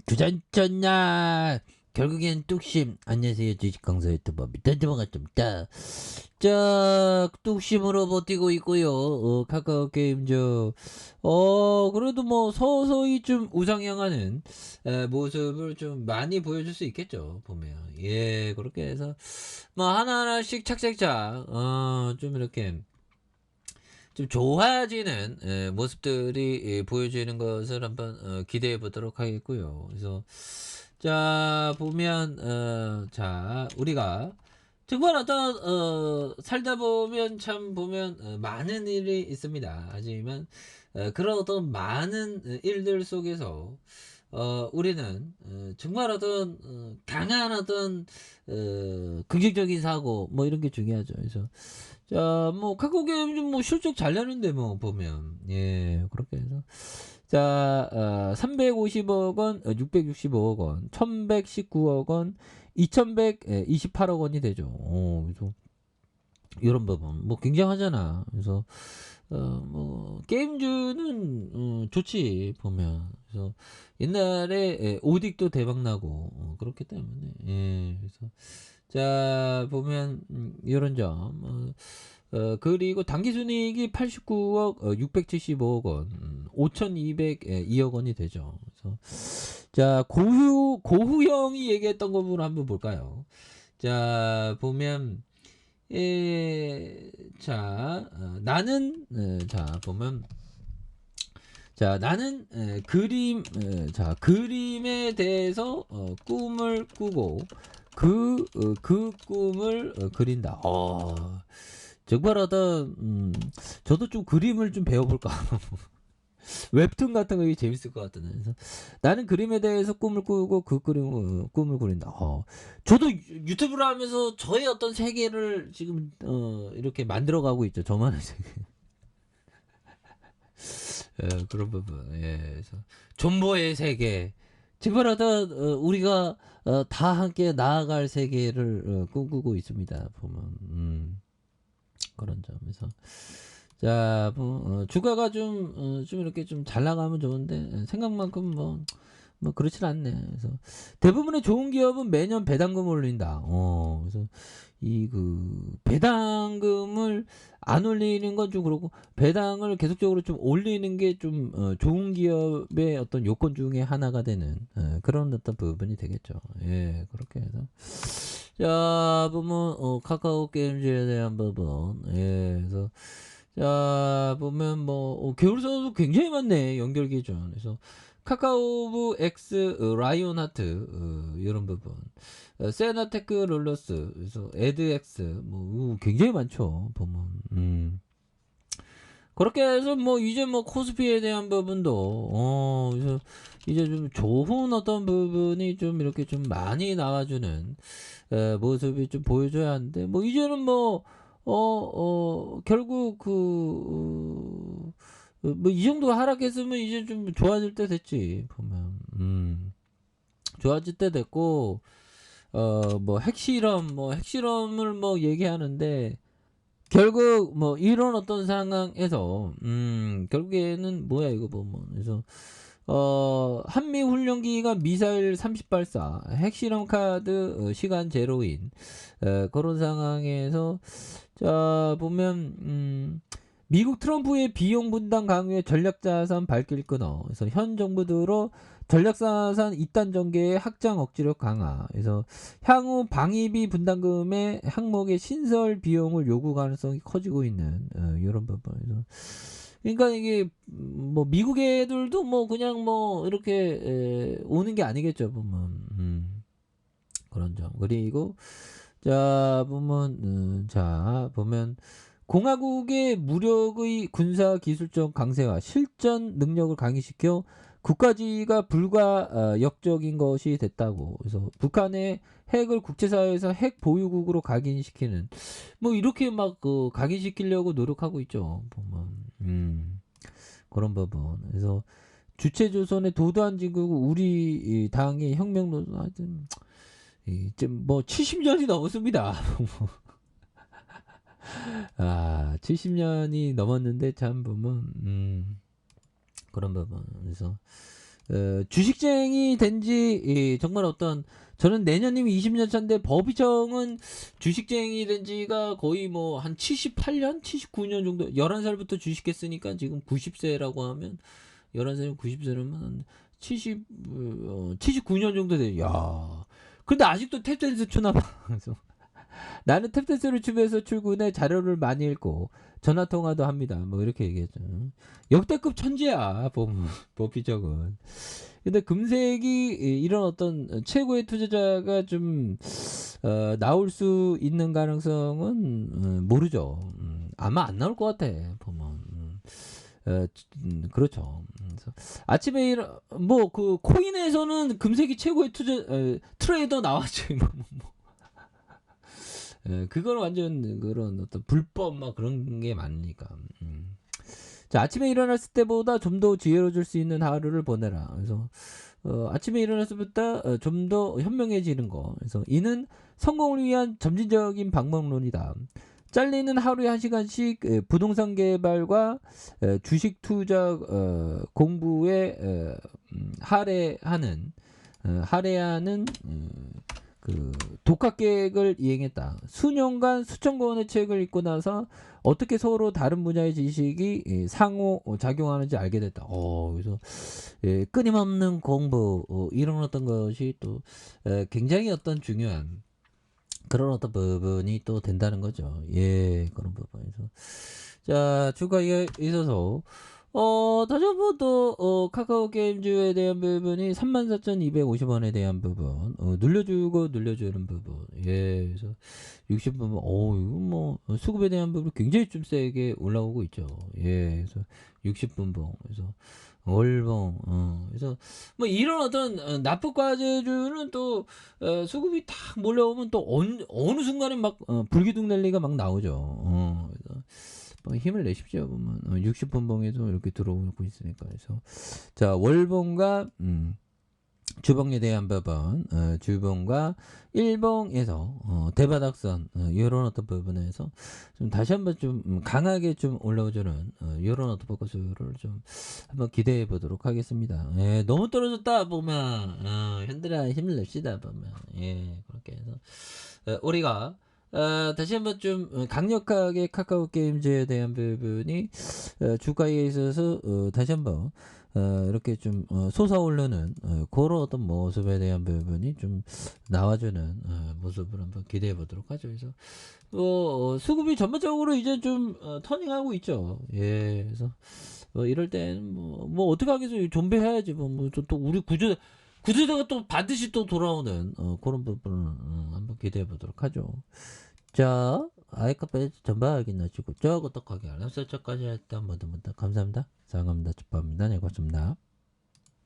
주전전야 결국엔 뚝심. 안녕하세요, 주식강사 유튜버 밑단점화 같습니다. 자, 뚝심으로 버티고 있고요. 카카오 게임즈 그래도 뭐 서서히 좀 우상향하는 모습을 좀 많이 보여줄 수 있겠죠, 보면. 예, 그렇게 해서 뭐 하나하나씩 착착착 좀 이렇게 좀 좋아지는 모습들이 보여지는 것을 한번 기대해 보도록 하겠고요. 그래서 자 보면 자 우리가 정말 어떤 살다 보면 참 보면 많은 일이 있습니다. 하지만 그런 어떤 많은 일들 속에서 우리는 정말 어떤 강한 어떤 긍정적인 사고 뭐 이런 게 중요하죠. 그래서 자, 뭐 카카오 게임 뭐 실적 잘 내는데 뭐 보면 예 그렇게 해서 자 350억 원, 665억 원, 1119억 원, 2128억 원이 되죠. 그래서 이런 부분 뭐 굉장하잖아. 그래서 뭐 게임주는 좋지 보면. 그래서 옛날에 오딕도 대박 나고 그렇기 때문에 예 그래서 자 보면 이런 점 그리고 당기순이익이 89억 675억 원 5202억 원이 되죠. 그래서 자 고후형이 얘기했던 거 부분 한번 볼까요? 자 보면 자 나는 자 보면 자 나는 자 그림에 대해서 꿈을 꾸고 그 꿈을 그린다. 정말 어떤 저도 좀 그림을 좀 배워볼까. 웹툰 같은 거 재밌을 것 같은데. 그래서 나는 그림에 대해서 꿈을 꾸고 꿈을 그린다. 저도 유튜브를 하면서 저의 어떤 세계를 지금 이렇게 만들어가고 있죠. 저만의 세계. 그런 부분. 예, 그래서 존버의 세계. 정말 어떤 우리가 다 함께 나아갈 세계를 꿈꾸고 있습니다. 보면 그런 점에서. 자, 뭐, 주가가 좀 이렇게 좀 잘 나가면 좋은데, 생각만큼 뭐, 그렇진 않네. 그래서, 대부분의 좋은 기업은 매년 배당금 올린다. 그래서, 배당금을 안 올리는 건 좀 그렇고, 배당을 계속적으로 좀 올리는 게 좀, 좋은 기업의 어떤 요건 중에 하나가 되는, 그런 어떤 부분이 되겠죠. 예, 그렇게 해서. 자, 보면, 카카오 게임즈에 대한 부분, 예, 그래서, 자, 보면 뭐, 계열사도 굉장히 많네, 연결 기준. 그래서, 카카오브 X, 라이온 하트, 이런 부분. 세나테크 롤러스, 그래서, 에드엑스, 뭐, 굉장히 많죠, 보면. 그렇게 해서 뭐, 이제 뭐, 코스피에 대한 부분도, 그래서, 이제 좀 좋은 어떤 부분이 좀 이렇게 좀 많이 나와주는, 모습이 좀 보여줘야 하는데, 뭐, 이제는 뭐, 결국 뭐 이 정도 하락했으면 이제 좀 좋아질 때 됐지 보면 좋아질 때 됐고 뭐 핵실험을 뭐 얘기하는데 결국 뭐 이런 어떤 상황에서 결국에는 뭐야 이거 보면 그래서 한미 훈련기가 미사일 30발사 핵실험 카드 시간 제로인 그런 상황에서 자 보면 미국 트럼프의 비용 분담 강요에 전략자산 발길 끊어. 그래서 현 정부 들어 전략자산 이단 전개의 확장 억지력 강화. 그래서 향후 방위비 분담금의 항목의 신설 비용을 요구 가능성이 커지고 있는 이런 부분에서. 그러니까 이게 뭐 미국 애들도 뭐 그냥 뭐 이렇게 오는 게 아니겠죠 보면 그런 점. 그리고 자 보면 자 보면 공화국의 무력의 군사 기술적 강세와 실전 능력을 강화시켜 국가지휘가 불가역적인 것이 됐다고. 그래서 북한의 핵을 국제사회에서 핵 보유국으로 각인시키는 뭐 이렇게 막 각인시키려고 노력하고 있죠. 보면 그런 부분. 그래서 주체조선의 도도한 진국 우리 당의 혁명론 하여튼 뭐 70년이 넘었습니다. 70년이 넘었는데 참 보면 그런 부분. 그래서 주식쟁이 된지 정말 어떤 저는 내년이면 20년 차인데 법이정은 주식쟁이 된 지가 거의 뭐 한 78년, 79년 정도 11살부터 주식했으니까 지금 90세라고 하면 11살이면 90세라면 79년 정도 돼. 야. 근데 아직도 탭댄스 추나 봐. 그래서 나는 탭댄스를 추면서 출근해 자료를 많이 읽고 전화 통화도 합니다. 뭐 이렇게 얘기했죠. 역대급 천재야. 법비적은. 근데 금색이 이런 어떤 최고의 투자자가 좀 나올 수 있는 가능성은 모르죠. 아마 안 나올 것 같아. 보면. 그렇죠. 그래서 아침에 뭐 그 코인에서는 금색이 최고의 트레이더 나왔지. 그건 완전 그런 어떤 불법 막 그런 게 많으니까. 자, 아침에 일어났을 때보다 좀 더 지혜로워질 수 있는 하루를 보내라. 그래서 아침에 일어났을 때보다 좀 더 현명해지는 거. 그래서 이는 성공을 위한 점진적인 방법론이다. 잘리는 하루에 1시간씩 부동산 개발과 주식 투자 공부에 할애하는 그 독학 계획을 이행했다. 수년간 수천 권의 책을 읽고 나서 어떻게 서로 다른 분야의 지식이 상호 작용하는지 알게 됐다. 그래서 끊임없는 공부 이런 어떤 것이 또 굉장히 어떤 중요한 그런 어떤 부분이 또 된다는 거죠. 예, 그런 부분에서. 자, 주가에 있어서 다시 한번 또 카카오 게임즈에 대한 부분이 34,250원에 대한 부분 눌려주고 눌려주는 부분. 예, 그래서 60부분 이거 뭐 수급에 대한 부분 굉장히 좀 세게 올라오고 있죠. 예, 그래서 60분봉 그래서 월봉 그래서 뭐 이런 어떤 납부과제주는 또 수급이 탁 몰려오면 또 어느 순간에 막 불기둥 랠리가 막 나오죠. 그래서 뭐 힘을 내십시오. 보면 60분봉에도 이렇게 들어오고 있으니까. 그래서 자, 월봉과 주봉에 대한 부분, 주봉과 일봉에서 대바닥선 이런 어떤 부분에서 좀 다시 한번 좀 강하게 좀 올라오주는 이런 어떤 포커스를 좀 한번 기대해 보도록 하겠습니다. 예, 너무 떨어졌다 보면 현들아 힘을 냅시다 보면 예, 그렇게 해서 우리가 다시 한번 좀 강력하게 카카오 게임즈에 대한 부분이 주가에 있어서 다시 한번 이렇게 좀 솟아오르는 그런 어떤 모습에 대한 부분이 좀 나와주는 모습을 한번 기대해 보도록 하죠. 그래서 수급이 전반적으로 이제 좀 터닝하고 있죠. 예, 그래서 이럴 때는 뭐 어떻게 하겠어요? 존배해야지. 또 우리 구조대가 또 반드시 또 돌아오는 그런 부분을 한번 기대해 보도록 하죠. 자, 아이카페 전방 확인 하시고 저거 떡하게 알람 설정까지 했던 모두 감사합니다. 사랑합니다. 축복합니다. 네, 고맙습니다.